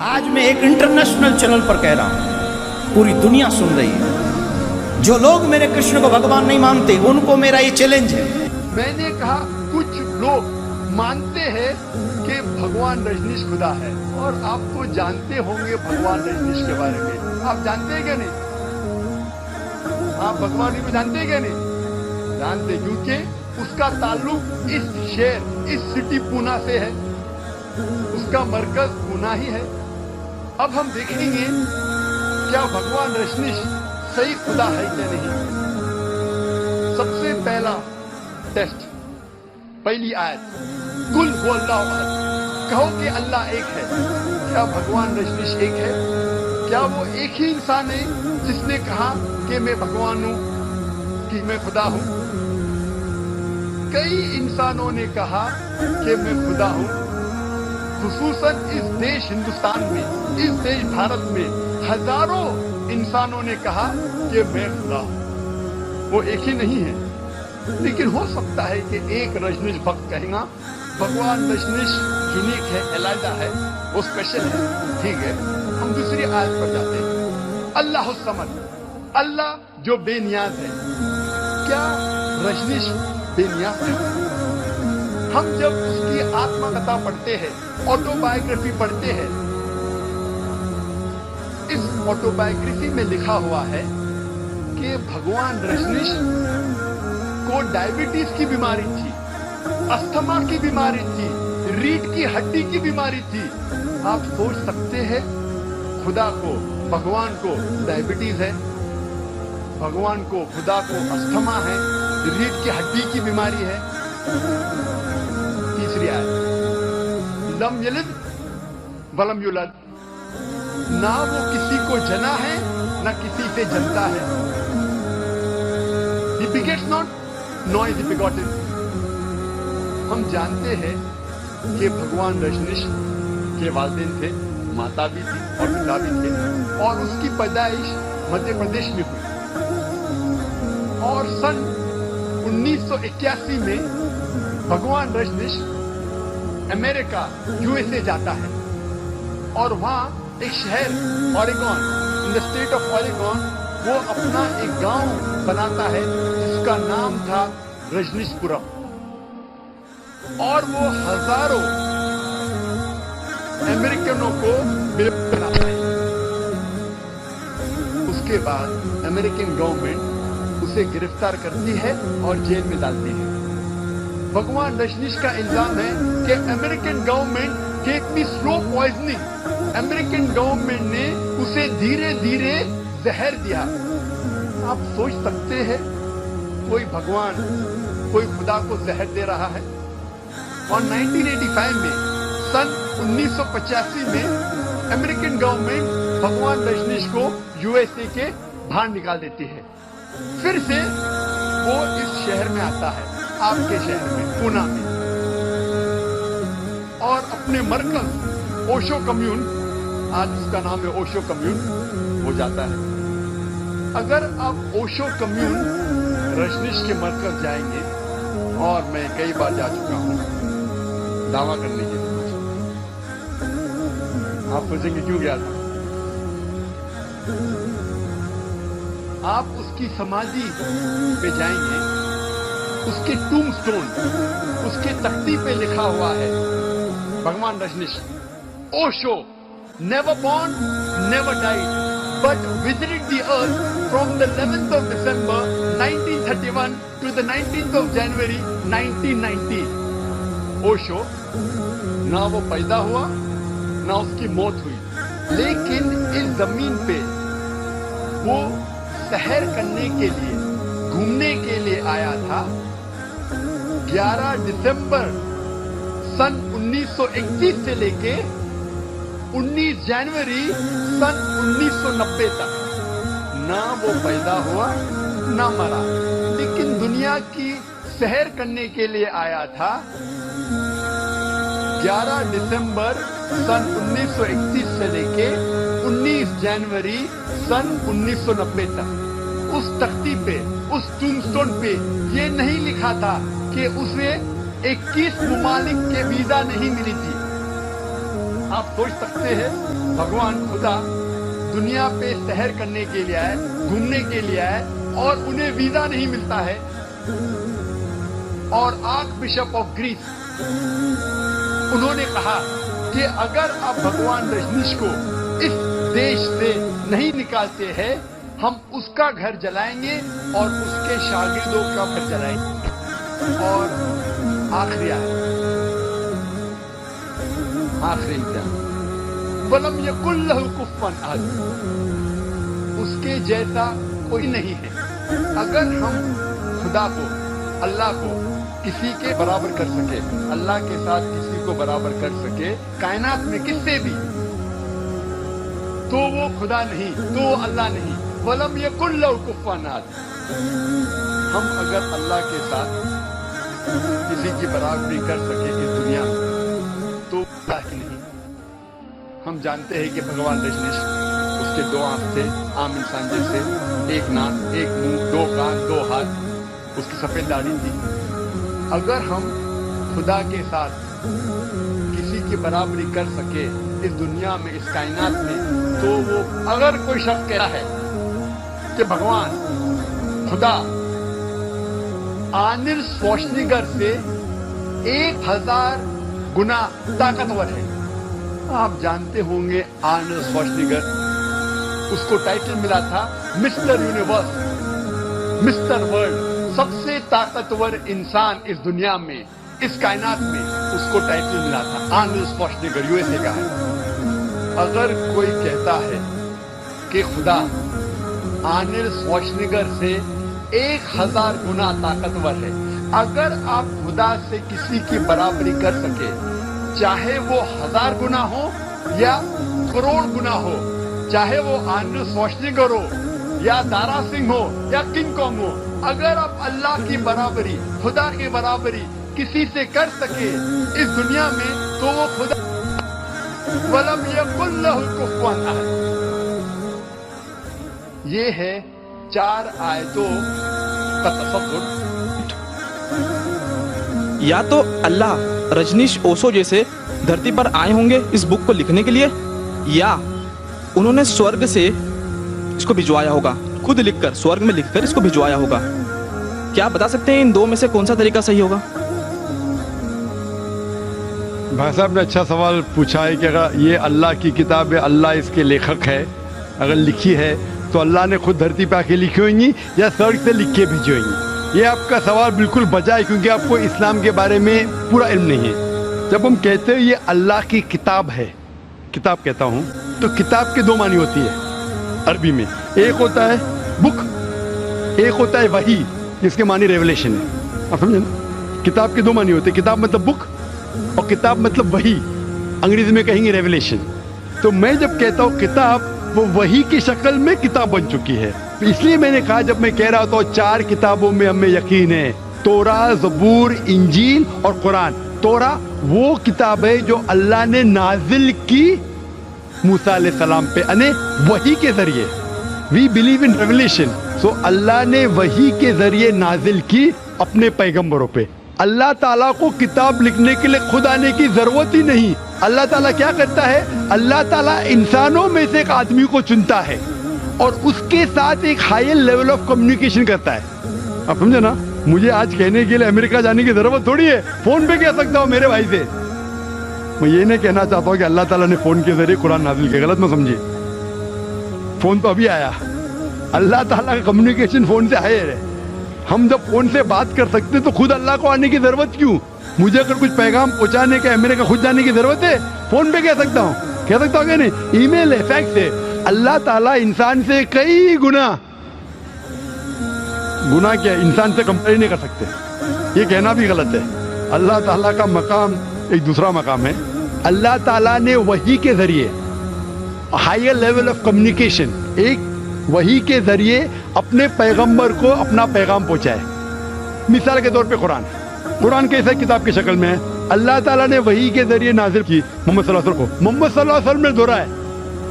آج میں ایک انٹرنیشنل چینل پر کہہ رہا ہوں، پوری دنیا سن رہی ہے، جو لوگ میرے کرشن کو بھگوان نہیں مانتے ان کو میرا یہ چیلنج ہے۔ میں نے کہا کچھ لوگ مانتے ہیں کہ بھگوان رجنیش خدا ہے، اور آپ تو جانتے ہوں گے بھگوان رجنیش کے بارے میں۔ آپ جانتے ہیں کیا نہیں؟ آپ بھگوان کو جانتے ہیں کیا نہیں؟ جانتے، کیونکہ اس کا تعلق اس شہر، اس سٹی پونا سے ہے، اس کا مرکز پونا ہی ہے۔ اب ہم دیکھیں گے کیا بھگوان رجنیش صحیح خدا ہے یا نہیں۔ سب سے پہلا ٹیسٹ، پہلی آیت، قل هو اللہ احد، کہو کہ اللہ ایک ہے۔ کیا بھگوان رجنیش ایک ہے؟ کیا وہ ایک ہی انسان ہے جس نے کہا کہ میں بھگوان ہوں، کہ میں خدا ہوں؟ کئی انسانوں نے کہا کہ میں خدا ہوں، خصوصاً اس دیش ہندوستان میں، اس دیش بھارت میں ہزاروں انسانوں نے کہا کہ میں خدا ہوں۔ وہ ایک ہی نہیں ہے، لیکن ہو سکتا ہے کہ ایک رجنیش بھکت کہیں گا بھگوان رجنیش یونیک ہے، علیحدہ ہے، وہ اسپیشل ہے۔ ٹھیک ہے، ہم دوسری آیت پر جاتے ہیں۔ اللہ الصمد، اللہ جو بے نیاز ہے۔ کیا رجنیش بے نیاز ہے؟ ہم جب اس کی آتما کتھا پڑھتے ہیں، آٹو بایوگرافی پڑھتے ہیں، اس آٹو بایوگرافی میں لکھا ہوا ہے کہ بھگوان رجنیش کو ڈائبٹیز کی بیماری تھی، استھما کی بیماری تھی، ریڑھ کی ہڈی کی بیماری تھی۔ آپ سوچ سکتے ہیں خدا کو، بھگوان کو ڈائبٹیز ہے، بھگوان کو، خدا کو استھما ہے، ریڑھ کی ہڈی کی بیماری ہے۔ تیسری آیت، لم یلد ولم یولد، نہ وہ کسی کو جنا ہے نہ کسی سے جنتا ہے۔ He begets not, nor is he begotten۔ ہم جانتے ہیں کہ بھگوان رجنیش کے والدین تھے، ماتا بھی تھی اور پتا بھی تھے، اور اس کی پیدائش مدھیہ پردیش میں ہوئی، اور سن 1981 میں بھگوان رجنیش امریکہ، USA جاتا ہے، اور وہاں ایک شہر Oregon, in the state of Oregon, وہ اپنا ایک گاؤں بناتا ہے جس کا نام تھا رجنیش پورم، اور وہ ہزاروں امریکنوں کو بناتا ہے۔ اس کے بعد امریکن گورنمنٹ اسے گرفتار کرتی ہے اور جیل میں ڈالتی ہے۔ بھگوان رجنیش کا الزام ہے کہ American government gave me slow poisoning، American government نے اسے دھیرے دھیرے زہر دیا۔ آپ سوچ سکتے ہیں کوئی بھگوان، کوئی خدا کو زہر دے رہا ہے؟ اور 1985 میں، سن 1985 میں امریکن گورنمنٹ بھگوان رجنیش کو USA کے باہر نکال دیتی ہے۔ پھر سے وہ اس شہر میں آتا ہے، آپ کے شہر میں، پونا میں، اور اپنے مرکز اوشو کمیون، آج اس کا نام ہے اوشو کمیون، ہو جاتا ہے۔ اگر آپ اوشو کمیون رجنیش کے مرکز جائیں گے، اور میں کئی بار جا چکا ہوں دعویٰ کرنے کے لیے، آپ پوچھیں گے کیوں گیا تھا؟ آپ اس کی سمادھی پہ جائیں گے، اس کے ٹوم سٹون، اس کے تختی پہ لکھا ہوا ہے بھگوان Rajneesh, Osho never born, never died, but visited the earth from the 11th of December 1931 to the 19th of January 1990۔ Osho نہ وہ پیدا ہوا نہ اس کی موت ہوئی، لیکن اس زمین پہ وہ سحر کرنے کے لیے، گھومنے کے لیے آیا تھا۔ 11 دسمبر سن 1931 سے لے کے 19 جنوری سن 1990 تک نہ وہ پیدا ہوا نہ مرا، لیکن دنیا کی سحر کرنے کے لیے آیا تھا۔ 11 دسمبر سن 1931 سے لے کے 19 جنوری سن 1990 تک۔ اس تختی پہ، اس ٹوم سٹون پہ یہ نہیں لکھا تھا کہ اسے 21 ممالک کے ویزا نہیں ملی تھی، आप सोच सकते हैं भगवान खुदा दुनिया पे सैर करने के लिए आए, घूमने के लिए आए और उन्हें वीजा नहीं मिलता है। और आर्क बिशप ऑफ ग्रीस उन्होंने कहा कि अगर आप भगवान रजनीश को इस देश से नहीं निकालते हैं, हम उसका घर जलाएंगे और उसके शागिर्दों का घर जलाएंगे। और आखिरी इम्तिहान वलम यकुल लहु कुफुवन अहद, उसके जैसा कोई नहीं है। अगर हम खुदा को, अल्लाह को किसी के बराबर कर सके, अल्लाह के साथ किसी को बराबर कर सके कायनात में किससे भी, तो वो खुदा नहीं, तो वो अल्लाह नहीं। वलम यकुल लहु कुफुवन अहद, हम अगर अल्लाह के साथ किसी की बराबरी कर सके इस दुनिया में, तो अल्लाह ही नहीं। हम जानते हैं कि भगवान रजनीश, उसके 2 आंख थे, आम इंसान जैसे, 1 नाक, 1 मुंह, 2 कान, 2 हाथ, उसकी सफेद दाढ़ी थी। अगर हम खुदा के साथ किसी की बराबरी कर सके इस दुनिया में, इस कायनात में, तो वो अगर कोई शख्स कहता है कि भगवान खुदा आर्नल्ड श्वार्ज़नेगर से 1000 गुना ताकतवर है। आप जानते होंगे आर्नल्ड श्वार्ज़नेगर, उसको टाइटल मिला था मिस्टर यूनिवर्स, मिस्टर वर्ल्ड, सबसे ताकतवर इंसान इस दुनिया में, इस कायनात में, उसको टाइटल मिला था आर्नल्ड श्वार्ज़नेगर, यूएसए का है। अगर कोई कहता है कि खुदा आर्नल्ड श्वार्ज़नेगर से 1000 गुना ताकतवर है, अगर आप खुदा से किसी की बराबरी कर सके, चाहे वो 1000 गुना हो या करोड़ गुना हो, चाहे वो आर्नल्ड श्वार्ज़नेगर हो या दारा सिंह हो या किंग कॉन्ग हो, अगर आप अल्लाह की बराबरी, खुदा की बराबरी किसी से कर सके इस दुनिया में, तो वो खुदा वलम यकुल लहु कुफुवन अहद। ये है 4 आयतों का तफक्कुर। या तो अल्लाह रजनीश ओशो जैसे धरती पर आए होंगे इस बुक को लिखने के लिए, या उन्होंने स्वर्ग से इसको भिजवाया होगा, खुद लिखकर, स्वर्ग में लिखकर इसको भिजवाया होगा। क्या आप बता सकते हैं इन 2 में से कौन सा तरीका सही होगा? भाई साहब ने अच्छा सवाल पूछा है कि अगर ये अल्लाह की किताब है, अल्लाह इसके लेखक है, अगर लिखी है तो अल्लाह ने खुद धरती पे आके लिखी होंगी या स्वर्ग से लिख के भेजी होंगी। ये आपका सवाल बिल्कुल बजा है, क्योंकि आपको इस्लाम के बारे में पूरा इल्म नहीं है। जब हम कहते हैं ये अल्लाह की किताब है, किताब कहता हूँ, तो किताब के 2 मानी होती है अरबी में। एक होता है बुक, एक होता है वही, जिसके मानी रेवलेशन है। आप समझे ना? किताब के 2 मानी होते हैं, किताब मतलब बुक और किताब मतलब वही, अंग्रेजी में कहेंगे रेवलेशन। तो मैं जब कहता हूँ किताब, वो वही की शक्ल में किताब बन चुकी है। इसलिए मैंने कहा, जब मैं कह रहा था 4 किताबों में हमें यकीन है, तोरा, ज़बूर, इंजील और कुरान। तोरा वो किताब है जो अल्लाह ने नाजिल की मूसा अलैहि सलाम पे, यानी वही के जरिए। वी बिलीव इन रेवलेशन, सो अल्लाह ने वही के जरिए नाजिल की अपने पैगंबरों पे। अल्लाह ताला को किताब लिखने के लिए खुद आने की जरूरत ही नहीं। अल्लाह ताला क्या करता है? अल्लाह ताला इंसानों में से एक आदमी को चुनता है और उसके साथ एक हायर लेवल ऑफ कम्युनिकेशन करता है। आप समझे ना? मुझे आज कहने के लिए अमेरिका जाने की जरूरत थोड़ी है, फोन पे कह सकता हूँ मेरे भाई से। मैं ये नहीं कहना चाहता हूँ कि अल्लाह ताला ने फोन के जरिए कुरान नाजिल किया, गलत मत समझिए। फोन तो अभी आया, अल्लाह ताला का कम्युनिकेशन फोन से हायर है। हम जब फोन से बात कर सकते तो खुद अल्लाह को आने की जरूरत क्यों? मुझे अगर कुछ पैगाम पहुंचाने के अमेरिका खुद जाने की जरूरत है? फोन पे कह सकता हूँ क्या नहीं? ईमेल है, फैक्स है। अल्लाह ताला इंसान से कई गुना क्या इंसान से कंपेयर नहीं कर सकते, ये कहना भी गलत है। अल्लाह ताला का मकाम एक दूसरा मकाम है। अल्लाह ताला ने वही के जरिए हायर लेवल ऑफ कम्युनिकेशन, एक वही के जरिए अपने पैगंबर को अपना पैगाम पहुंचाए। मिसाल के तौर पे कुरान कैसे किताब की शक्ल में है? अल्लाह ताला ने वही के जरिए नाजिल की मोहम्मद सल्लल्लाहु अलैहि वसल्लम को। मोहम्मद सल्लल्लाहु अलैहि वसल्लम ने दोहराया,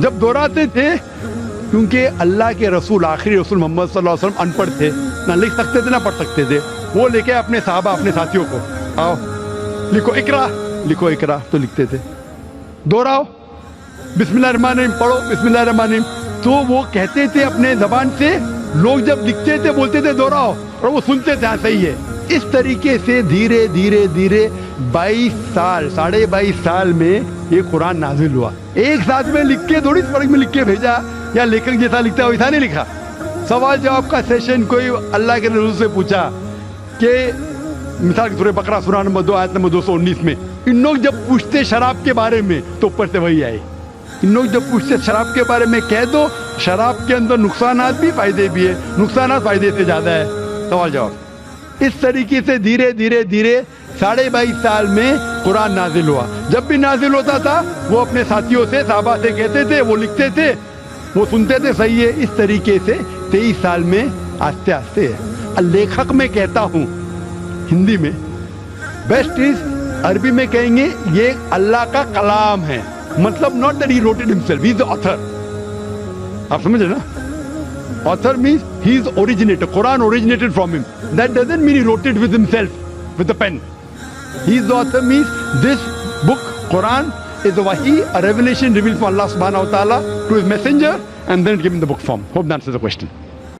जब दोहराते थे, क्योंकि अल्लाह के रसूल, आखिरी रसूल मोहम्मद सल्लल्लाहु अलैहि वसल्लम अनपढ़ थे, ना लिख सकते थे ना पढ़ सकते थे। वो लेके अपने साहबा, अपने साथियों को, आओ लिखो इकरा, तो लिखते थे। दोहराओ, बिस्मिल्लाहिर्रहमानिर्रहीम पढ़ो, बिस्मिल्लाहिर्रहमानिर्रहीम। तो वो कहते थे अपने जबान से, लोग जब लिखते थे बोलते थे दोहराओ, और वो सुनते थे हाँ सही है। इस तरीके से धीरे धीरे धीरे 22 साल, 22.5 साल में ये कुरान नाजिल हुआ। एक साथ में लिख के थोड़ी स्वर्ग में लिख के भेजा, या लेखक जैसा लिखता है वैसा नहीं लिखा। सवाल जवाब का सेशन कोई अल्लाह के रसूल से पूछा कि मिसाल के सूरह बकरा सूरह नंबर 2 आयत नंबर 219 में, इन लोग जब पूछते शराब के बारे में तो ऊपर से वही आए, इन लोग जब पूछते शराब के बारे में कह दो शराब के अंदर नुकसानात भी फायदे भी है, नुकसानात फायदे से ज्यादा है। सवाल जवाब। इस तरीके से धीरे धीरे धीरे 22.5 साल में कुरान नाजिल हुआ। जब भी नाजिल होता था वो अपने साथियों से, साहबा से कहते थे, वो लिखते थे, वो सुनते थे, सही है। इस तरीके से 23 साल में आस्ते आस्ते लेखक में कहता हूँ हिंदी में, बेस्ट इज अरबी में कहेंगे ये अल्लाह का कलाम है, मतलब not that he wrote it himself, he is the author. आप समझ रहे ना? Author means he is originator, Quran originated from him, that doesn't mean he wrote it with himself with the pen. He is the author means this book Quran is a wahi, a revelation revealed from Allah subhanahu wa ta'ala to his messenger, and then given the book form. Hope that answers the question.